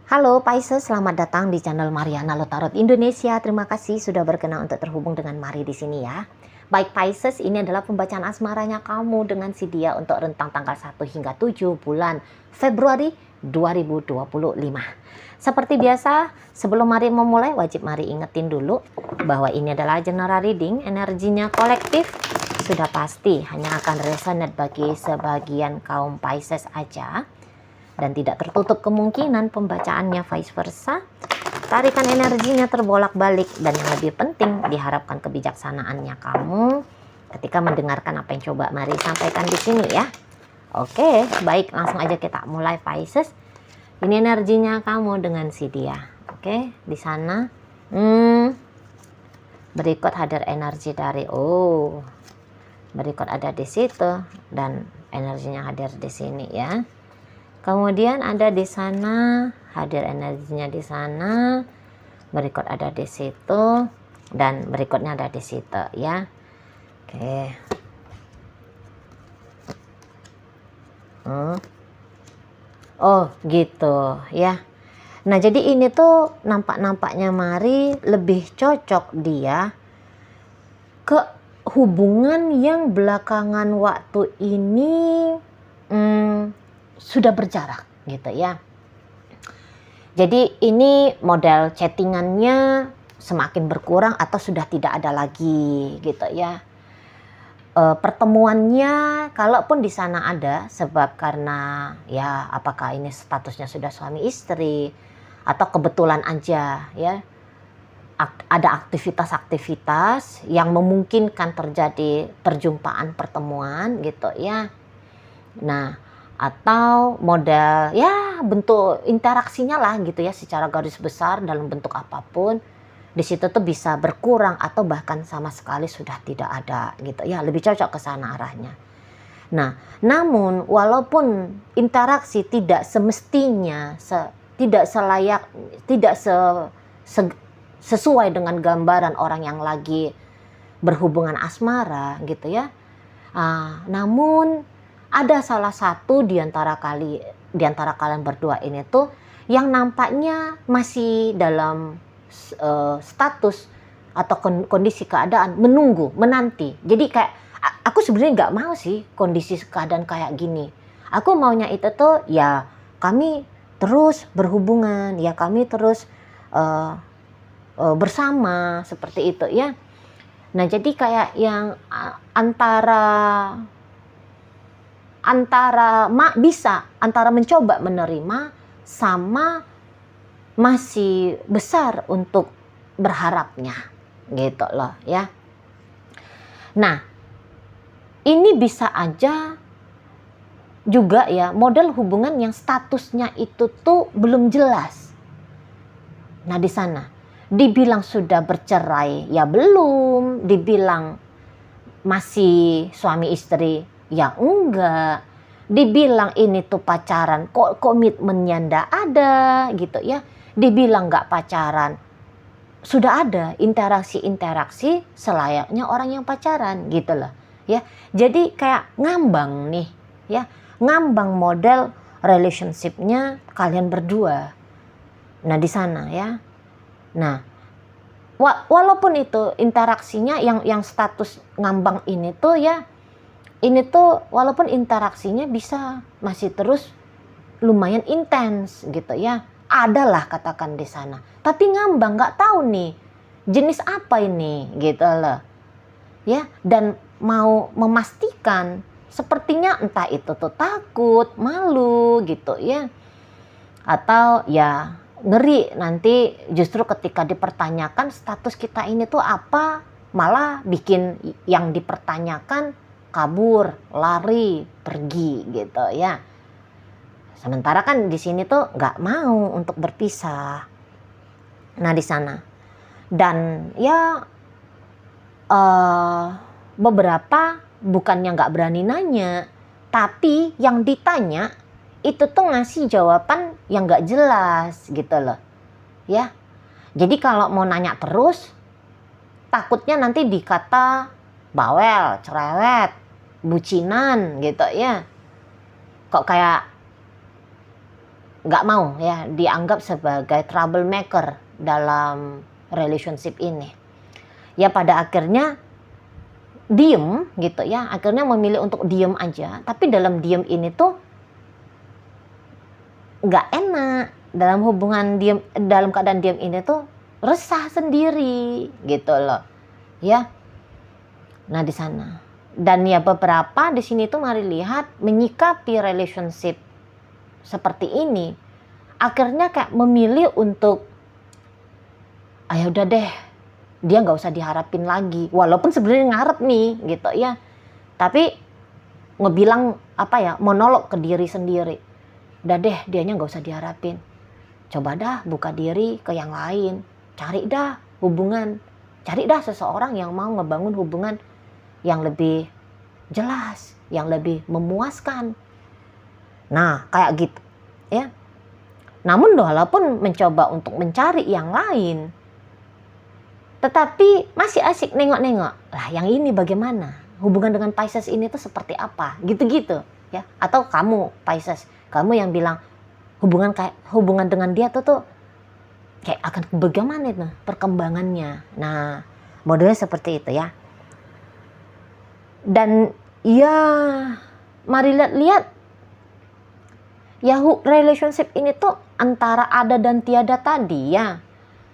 Halo Pisces, selamat datang di channel Mariana Lotarot Indonesia. Terima kasih sudah berkenan untuk terhubung dengan Mari di sini ya. Baik Pisces, ini adalah pembacaan asmaranya kamu dengan si dia untuk rentang tanggal 1 hingga 7 bulan Februari 2025. Seperti biasa, sebelum Mari memulai, wajib Mari ingetin dulu bahwa ini adalah general reading, energinya kolektif. Sudah pasti hanya akan resonate bagi sebagian kaum Pisces aja. Dan tidak tertutup kemungkinan pembacaannya vice versa. Tarikan energinya terbolak-balik, dan yang lebih penting diharapkan kebijaksanaannya kamu ketika mendengarkan apa yang coba Mari sampaikan di sini ya. Oke, baik, langsung aja kita mulai Pisces. Ini energinya kamu dengan si dia. Oke, di sana. Berikut hadir energi dari berikut ada di situ dan energinya hadir di sini ya. Kemudian ada di sana, hadir energinya di sana, berikut ada di situ, dan berikutnya ada di situ ya. Oke. Oh gitu ya. Nah jadi ini tuh nampaknya Mari lebih cocok dia ke hubungan yang belakangan waktu ini sudah berjarak gitu ya. Jadi ini model chattingannya semakin berkurang atau sudah tidak ada lagi gitu ya. Pertemuannya kalaupun di sana ada, sebab karena ya apakah ini statusnya sudah suami istri atau kebetulan aja ya ada aktivitas-aktivitas yang memungkinkan terjadi perjumpaan pertemuan gitu ya. Nah, atau model ya bentuk interaksinya lah gitu ya, secara garis besar dalam bentuk apapun di situ tuh bisa berkurang atau bahkan sama sekali sudah tidak ada gitu ya, lebih cocok ke sana arahnya. Nah, namun walaupun interaksi tidak semestinya sesuai dengan gambaran orang yang lagi berhubungan asmara gitu ya, namun ada salah satu di antara kalian berdua ini tuh yang nampaknya masih dalam status atau kondisi keadaan menanti. Jadi kayak aku sebenarnya nggak mau sih kondisi keadaan kayak gini. Aku maunya itu tuh ya kami terus berhubungan, ya kami terus bersama seperti itu ya. Nah jadi kayak yang antara mencoba menerima sama masih besar untuk berharapnya gitu loh ya. Nah ini bisa aja juga ya model hubungan yang statusnya itu tuh belum jelas. Nah di sana dibilang sudah bercerai ya belum, dibilang masih suami istri ya enggak, dibilang ini tuh pacaran kok komitmennya ndak ada gitu ya, dibilang nggak pacaran sudah ada interaksi selayaknya orang yang pacaran gitu loh ya. Jadi kayak ngambang nih ya, ngambang model relationshipnya kalian berdua. Nah di sana ya. Nah walaupun itu interaksinya yang status ngambang ini tuh ya, ini tuh walaupun interaksinya bisa masih terus lumayan intens gitu ya, adalah katakan di sana, tapi ngambang nggak tahu nih jenis apa ini gitu loh ya, dan mau memastikan sepertinya entah itu tuh takut, malu gitu ya, atau ya ngeri nanti justru ketika dipertanyakan status kita ini tuh apa, malah bikin yang dipertanyakan kabur, lari, pergi gitu ya. Sementara kan di sini tuh nggak mau untuk berpisah. Nah di sana dan ya beberapa bukannya nggak berani nanya, tapi yang ditanya itu tuh ngasih jawaban yang nggak jelas gitu loh ya. Jadi kalau mau nanya terus takutnya nanti dikata bawel, cerewet, bucinan gitu ya. Kok kayak nggak mau ya dianggap sebagai troublemaker dalam relationship ini. Ya pada akhirnya diem gitu ya, akhirnya memilih untuk diem aja. Tapi dalam diem ini tuh nggak enak, dalam hubungan diem, dalam keadaan diem ini tuh resah sendiri gitu loh ya. Nah di sana, dan ya beberapa di sini tuh mari lihat menyikapi relationship seperti ini, akhirnya kayak memilih untuk ayo udah deh, dia nggak usah diharapin lagi, walaupun sebenarnya ngarep nih gitu ya, tapi ngebilang apa ya, monolog ke diri sendiri, udah deh dianya nggak usah diharapin, coba dah buka diri ke yang lain, cari dah hubungan, cari dah seseorang yang mau ngebangun hubungan yang lebih jelas, yang lebih memuaskan. Nah kayak gitu ya. Namun walaupun mencoba untuk mencari yang lain, tetapi masih asik nengok-nengok, lah yang ini bagaimana, hubungan dengan Pisces ini tuh seperti apa, gitu-gitu ya. Atau kamu Pisces, kamu yang bilang hubungan dengan dia tuh kayak akan bagaimana itu perkembangannya. Nah modelnya seperti itu ya. Dan ya mari lihat ya, relationship ini tuh antara ada dan tiada tadi ya.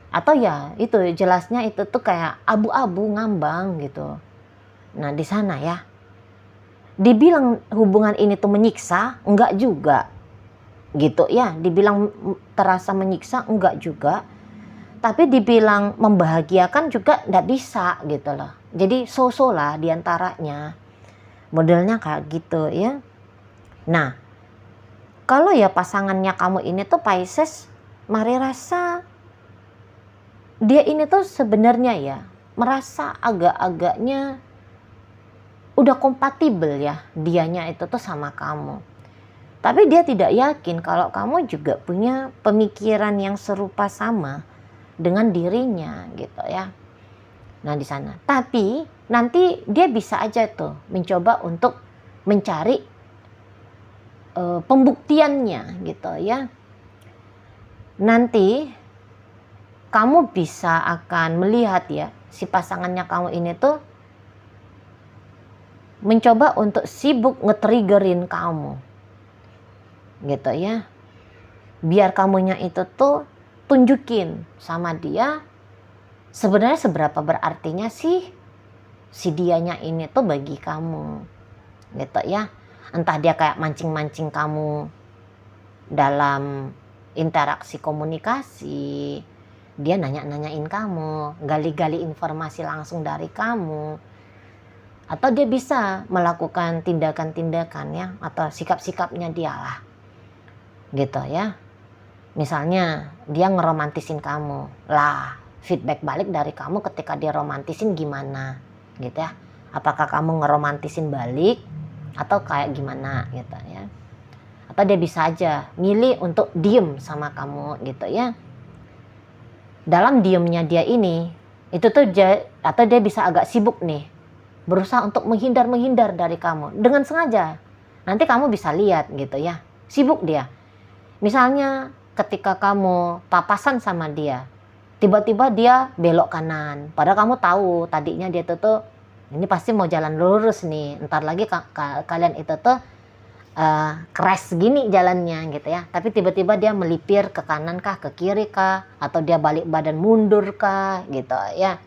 Atau ya itu jelasnya itu tuh kayak abu-abu ngambang gitu. Nah di sana ya, dibilang hubungan ini tuh menyiksa, enggak juga gitu ya. Dibilang terasa menyiksa, enggak juga. Tapi dibilang membahagiakan juga enggak bisa gitu loh. Jadi so-so lah diantaranya. Modelnya kayak gitu ya. Nah kalau ya pasangannya kamu ini tuh Pisces, mari rasa dia ini tuh sebenarnya ya merasa agak-agaknya udah kompatibel ya dianya itu tuh sama kamu. Tapi dia tidak yakin kalau kamu juga punya pemikiran yang serupa sama dengan dirinya gitu ya. Nah di sana. Tapi nanti dia bisa aja tuh mencoba untuk mencari pembuktiannya gitu ya. Nanti kamu bisa akan melihat ya, si pasangannya kamu ini tuh mencoba untuk sibuk nge-triggerin kamu gitu ya. Biar kamunya itu tuh tunjukin sama dia sebenarnya seberapa berartinya sih si dianya ini tuh bagi kamu gitu ya. Entah dia kayak mancing-mancing kamu dalam interaksi komunikasi, dia nanya-nanyain kamu, gali-gali informasi langsung dari kamu, atau dia bisa melakukan tindakan-tindakan ya, atau sikap-sikapnya dia lah gitu ya. Misalnya dia ngeromantisin kamu, lah feedback balik dari kamu ketika dia romantisin gimana gitu ya. Apakah kamu ngeromantisin balik atau kayak gimana gitu ya. Atau dia bisa aja milih untuk diem sama kamu gitu ya. Dalam diemnya dia ini itu tuh atau dia bisa agak sibuk nih, berusaha untuk menghindar dari kamu dengan sengaja. Nanti kamu bisa lihat gitu ya, sibuk dia. Misalnya ketika kamu papasan sama dia, tiba-tiba dia belok kanan, padahal kamu tahu tadinya dia tuh ini pasti mau jalan lurus nih, ntar lagi kalian itu tuh crash gini jalannya gitu ya. Tapi tiba-tiba dia melipir ke kanan kah, ke kiri kah, atau dia balik badan mundur kah gitu ya.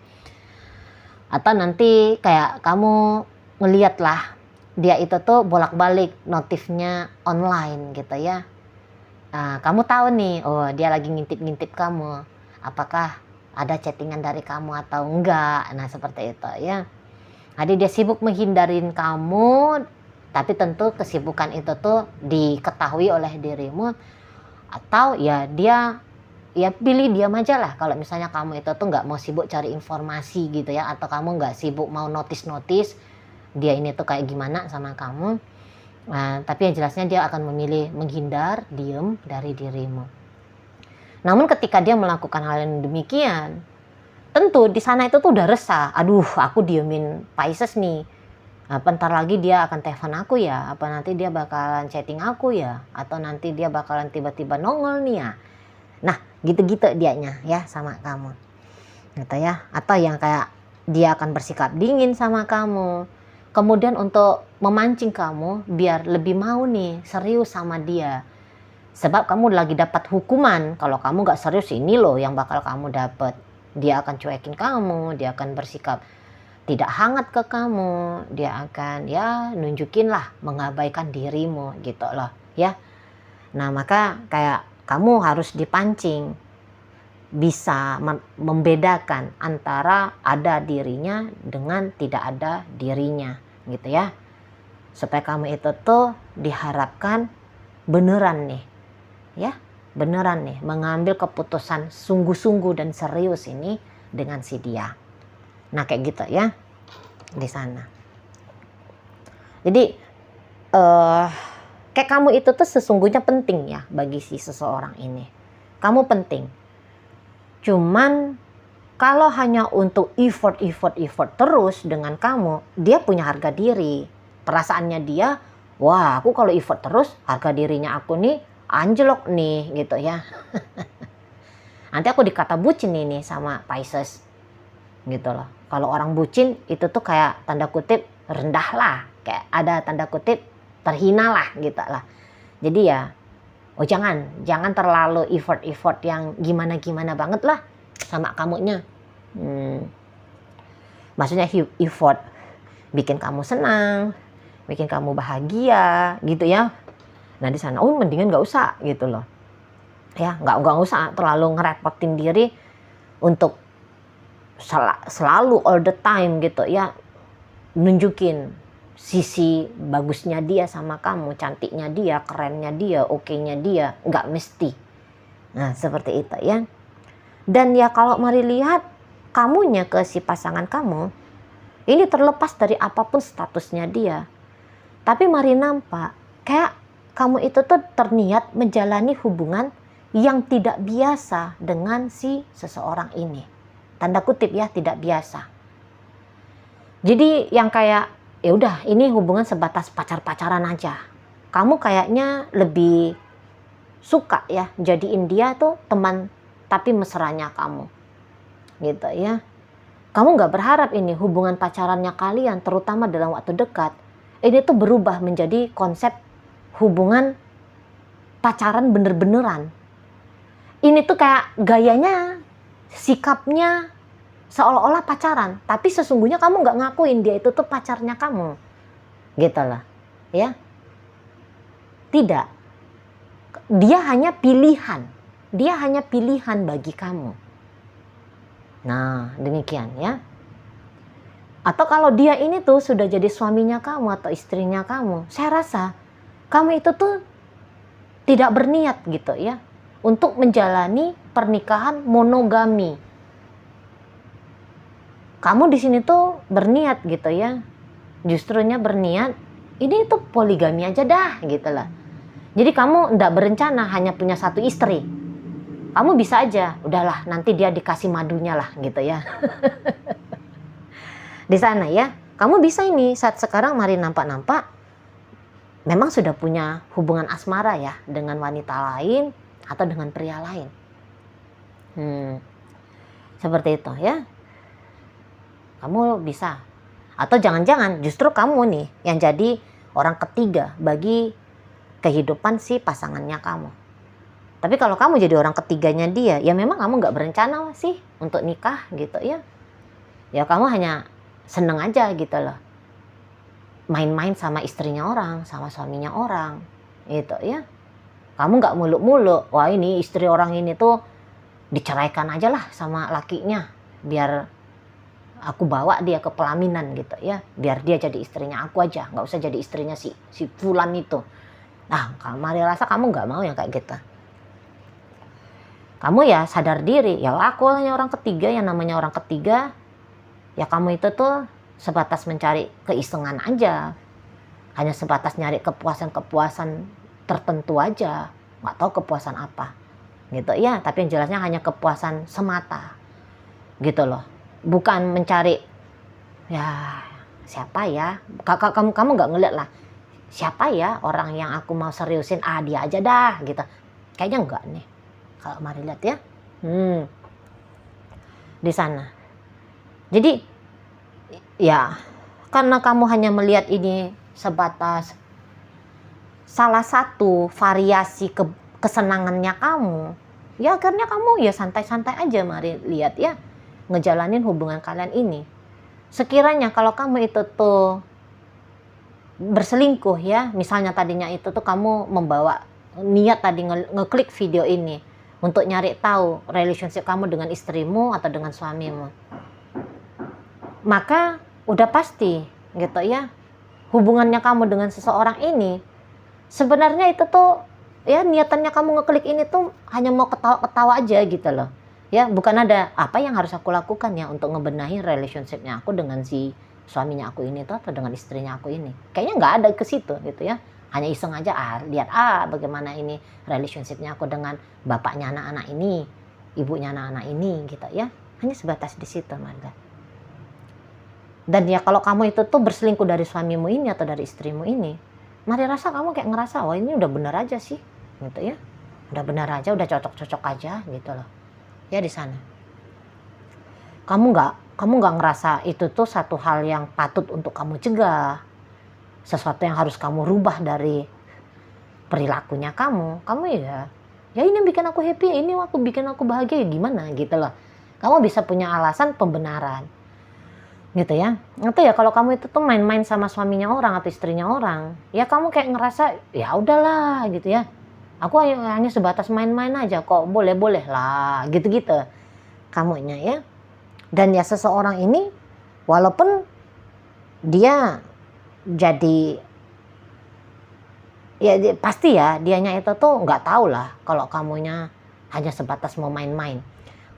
Atau nanti kayak kamu ngeliat lah dia itu tuh bolak-balik notifnya online gitu ya. Nah, kamu tahu nih, oh dia lagi ngintip-ngintip kamu, apakah ada chattingan dari kamu atau enggak. Nah seperti itu ya. Jadi dia sibuk menghindarin kamu, tapi tentu kesibukan itu tuh diketahui oleh dirimu, atau ya dia ya pilih diam aja lah kalau misalnya kamu itu tuh nggak mau sibuk cari informasi gitu ya, atau kamu nggak sibuk mau notice dia ini tuh kayak gimana sama kamu. Nah, tapi yang jelasnya dia akan memilih menghindar, diem dari dirimu. Namun ketika dia melakukan hal yang demikian, tentu di sana itu tuh udah resah. Aduh, aku diemin Pisces nih. Apa ntar lagi dia akan telepon aku ya? Apa nanti dia bakalan chatting aku ya? Atau nanti dia bakalan tiba-tiba nongol nih ya? Nah, gitu-gitu dianya ya sama kamu. Gitu ya. Atau yang kayak dia akan bersikap dingin sama kamu. Kemudian untuk memancing kamu biar lebih mau nih serius sama dia. Sebab kamu lagi dapat hukuman. Kalau kamu gak serius, ini loh yang bakal kamu dapat. Dia akan cuekin kamu, dia akan bersikap tidak hangat ke kamu, dia akan ya nunjukin lah mengabaikan dirimu gitu loh ya. Nah maka kayak kamu harus dipancing bisa membedakan antara ada dirinya dengan tidak ada dirinya gitu ya, supaya kamu itu tuh diharapkan beneran nih ya, beneran nih mengambil keputusan sungguh-sungguh dan serius ini dengan si dia. Nah kayak gitu ya di sana. Jadi kayak kamu itu tuh sesungguhnya penting ya bagi si seseorang ini. Kamu penting. Cuman kalau hanya untuk effort terus dengan kamu, dia punya harga diri. Perasaannya dia, wah aku kalau effort terus harga dirinya aku nih anjlok nih gitu ya. Nanti aku dikata bucin nih sama Pisces gitu loh. Kalau orang bucin itu tuh kayak tanda kutip rendah lah, kayak ada tanda kutip terhina lah gitu lah. Jadi ya, jangan terlalu effort yang gimana banget lah sama kamunya. Maksudnya effort bikin kamu senang, bikin kamu bahagia gitu ya. Nah di sana, mendingan nggak usah gitu loh. Ya nggak usah terlalu ngerepotin diri untuk selalu all the time gitu ya, nunjukin sisi bagusnya dia sama kamu, cantiknya dia, kerennya dia, oke-nya dia, nggak mesti. Nah seperti itu ya. Dan ya kalau mari lihat kamunya ke si pasangan kamu, ini terlepas dari apapun statusnya dia, tapi mari nampak kayak kamu itu tuh terniat menjalani hubungan yang tidak biasa dengan si seseorang ini. Tanda kutip ya, tidak biasa. Jadi yang kayak ya udah ini hubungan sebatas pacar-pacaran aja. Kamu kayaknya lebih suka ya jadiin dia tuh teman tapi mesranya kamu. Gitu ya. Kamu nggak berharap ini hubungan pacarannya kalian terutama dalam waktu dekat ini tuh berubah menjadi konsep hubungan pacaran bener-beneran. Ini tuh kayak gayanya, sikapnya seolah-olah pacaran, tapi sesungguhnya kamu nggak ngakuin dia itu tuh pacarnya kamu, gitu lah, ya. Tidak, dia hanya pilihan bagi kamu. Nah, demikian ya. Atau kalau dia ini tuh sudah jadi suaminya kamu atau istrinya kamu, saya rasa kamu itu tuh tidak berniat gitu ya untuk menjalani pernikahan monogami. Kamu di sini tuh berniat gitu ya, justrunya berniat ini tuh poligami aja dah gitu lah. Jadi kamu nggak berencana hanya punya satu istri. Kamu bisa aja, udahlah nanti dia dikasih madunya lah gitu ya. Di sana ya, kamu bisa ini saat sekarang mari nampak-nampak memang sudah punya hubungan asmara ya dengan wanita lain atau dengan pria lain. Seperti itu ya. Kamu bisa. Atau jangan-jangan justru kamu nih yang jadi orang ketiga bagi kehidupan si pasangannya kamu. Tapi kalau kamu jadi orang ketiganya dia, ya memang kamu nggak berencana sih untuk nikah gitu ya. Ya kamu hanya seneng aja gitu loh. Main-main sama istrinya orang, sama suaminya orang gitu ya. Kamu nggak muluk-muluk, wah ini istri orang ini tuh diceraikan aja lah sama lakinya biar aku bawa dia ke pelaminan gitu ya, biar dia jadi istrinya aku aja, nggak usah jadi istrinya si fulan itu. Nah mari rasa kamu nggak mau yang kayak gitu. Kamu ya sadar diri, ya aku hanya orang ketiga, yang namanya orang ketiga ya kamu itu tuh sebatas mencari keisengan aja, hanya sebatas nyari kepuasan tertentu aja, nggak tahu kepuasan apa gitu ya, tapi yang jelasnya hanya kepuasan semata gitu loh, bukan mencari ya siapa ya, kamu nggak ngeliat lah, siapa ya orang yang aku mau seriusin, dia aja dah gitu. Kayaknya enggak nih kalau mari lihat ya. Di sana. Jadi ya karena kamu hanya melihat ini sebatas salah satu variasi kesenangannya kamu, ya akhirnya kamu ya santai-santai aja mari lihat ya ngejalanin hubungan kalian ini. Sekiranya kalau kamu itu tuh berselingkuh ya, misalnya tadinya itu tuh kamu membawa niat tadi ngeklik video ini untuk nyari tahu relationship kamu dengan istrimu atau dengan suamimu, maka udah pasti gitu ya hubungannya kamu dengan seseorang ini sebenarnya itu tuh ya niatannya kamu ngeklik ini tuh hanya mau ketawa-ketawa aja gitu loh ya, bukan ada apa yang harus aku lakukan ya untuk ngebenahin relationshipnya aku dengan si suaminya aku ini tuh atau dengan istrinya aku ini. Kayaknya nggak ada ke situ gitu ya, hanya iseng aja lihat bagaimana ini relationshipnya aku dengan bapaknya anak-anak ini, ibunya anak-anak ini gitu ya, hanya sebatas di situ Marga. Dan ya kalau kamu itu tuh berselingkuh dari suamimu ini atau dari istrimu ini, mari rasa kamu kayak ngerasa wah ini udah benar aja sih gitu ya, udah benar aja, udah cocok-cocok aja gitu loh ya. Di sana kamu nggak ngerasa itu tuh satu hal yang patut untuk kamu cegah, sesuatu yang harus kamu rubah dari perilakunya kamu ya ini yang bikin aku happy, ini waktu bikin aku bahagia ya gimana gitu loh. Kamu bisa punya alasan pembenaran gitu ya. Itu ya kalau kamu itu tuh main-main sama suaminya orang atau istrinya orang, ya kamu kayak ngerasa ya udahlah gitu ya, aku hanya sebatas main-main aja kok, boleh-boleh lah gitu-gitu kamunya ya. Dan ya seseorang ini walaupun dia jadi ya pasti ya dianya itu tuh nggak tahu lah kalau kamunya hanya sebatas mau main-main.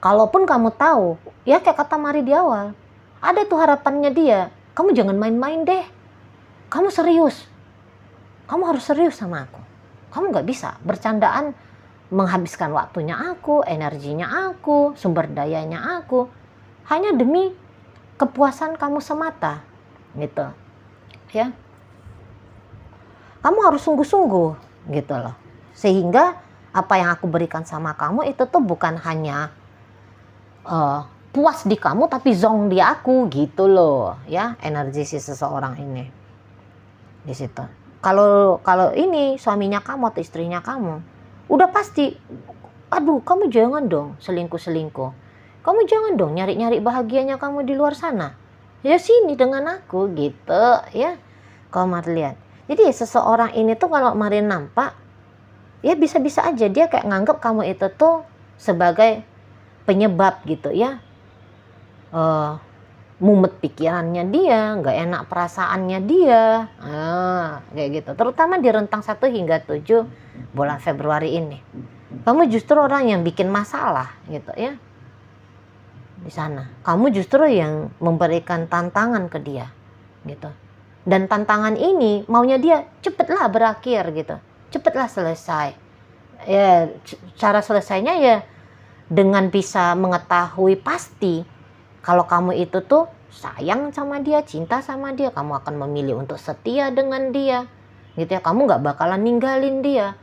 Kalaupun kamu tahu ya kayak kata Mari di awal, ada tuh harapannya dia, kamu jangan main-main deh, kamu serius, kamu harus serius sama aku, kamu nggak bisa bercandaan menghabiskan waktunya aku, energinya aku, sumber dayanya aku hanya demi kepuasan kamu semata gitu ya. Kamu harus sungguh-sungguh gitu loh, sehingga apa yang aku berikan sama kamu itu tuh bukan hanya puas di kamu tapi zong di aku gitu loh ya, energi si seseorang ini di situ. Kalau ini suaminya kamu atau istrinya kamu, udah pasti aduh kamu jangan dong selingkuh, kamu jangan dong nyari-nyari bahagianya kamu di luar sana, ya sini dengan aku gitu ya. Kalau Mari lihat, jadi seseorang ini tuh kalau Mari nampak ya bisa-bisa aja dia kayak nganggep kamu itu tuh sebagai penyebab gitu ya, mumet pikirannya dia, nggak enak perasaannya dia, kayak gitu. Terutama di rentang 1 hingga 7 bulan Februari ini, kamu justru orang yang bikin masalah gitu ya. Di sana kamu justru yang memberikan tantangan ke dia gitu, dan tantangan ini maunya dia cepetlah berakhir gitu, cepetlah selesai ya. Cara selesainya ya dengan bisa mengetahui pasti kalau kamu itu tuh sayang sama dia, cinta sama dia, kamu akan memilih untuk setia dengan dia gitu ya, kamu nggak bakalan ninggalin dia,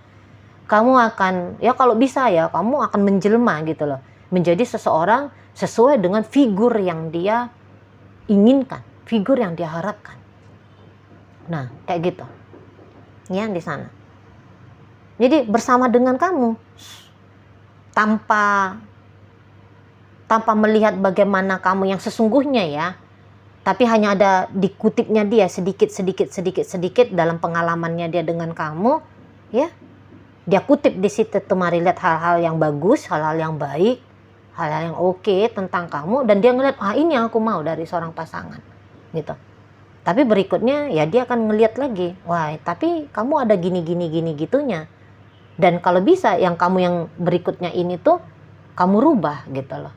kamu akan ya kalau bisa ya kamu akan menjelma gitu loh, menjadi seseorang sesuai dengan figur yang dia inginkan, figur yang dia harapkan. Nah kayak gitu ya di sana. Jadi bersama dengan kamu tanpa melihat bagaimana kamu yang sesungguhnya ya, tapi hanya ada dikutipnya dia sedikit dalam pengalamannya dia dengan kamu ya. Dia kutip di situ tuh Mari lihat hal-hal yang bagus, hal-hal yang baik, hal-hal yang oke tentang kamu, dan dia ngeliat ini yang aku mau dari seorang pasangan gitu. Tapi berikutnya ya dia akan ngeliat lagi, wah tapi kamu ada gini gitunya, dan kalau bisa yang kamu yang berikutnya ini tuh kamu rubah gitu loh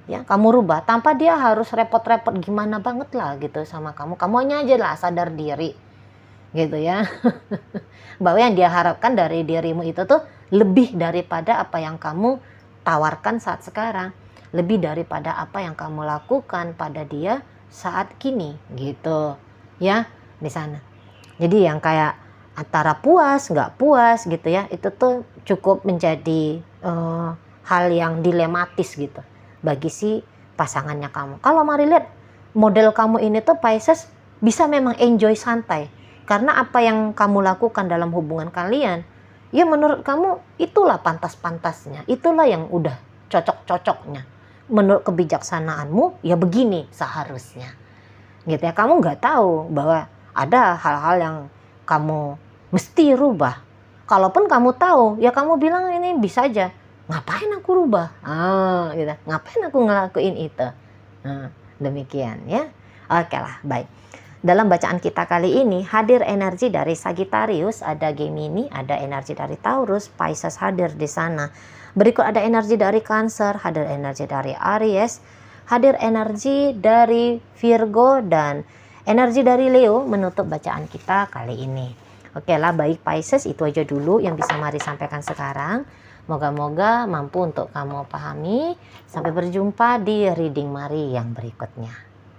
ya, kamu rubah tanpa dia harus repot-repot gimana banget lah gitu sama kamu hanya aja lah sadar diri gitu ya. Bahwa yang dia harapkan dari dirimu itu tuh lebih daripada apa yang kamu tawarkan saat sekarang, lebih daripada apa yang kamu lakukan pada dia saat kini gitu ya di sana. Jadi yang kayak antara puas nggak puas gitu ya, itu tuh cukup menjadi hal yang dilematis gitu bagi si pasangannya kamu. Kalau mari lihat model kamu ini tuh Pisces bisa memang enjoy santai, karena apa yang kamu lakukan dalam hubungan kalian ya menurut kamu itulah pantas-pantasnya, itulah yang udah cocok-cocoknya. Menurut kebijaksanaanmu ya begini seharusnya gitu ya. Kamu nggak tahu bahwa ada hal-hal yang kamu mesti rubah. Kalaupun kamu tahu ya kamu bilang ini bisa aja, ngapain aku rubah, gitu, ngapain aku ngelakuin itu. Demikian ya. Oke lah, baik. Dalam bacaan kita kali ini hadir energi dari Sagittarius, ada Gemini, ada energi dari Taurus, Pisces hadir di sana. Berikut ada energi dari Cancer, hadir energi dari Aries, hadir energi dari Virgo, dan energi dari Leo menutup bacaan kita kali ini. Oke lah, baik Pisces, itu aja dulu yang bisa Mari sampaikan sekarang. Moga-moga mampu untuk kamu pahami. Sampai berjumpa di reading Mari yang berikutnya.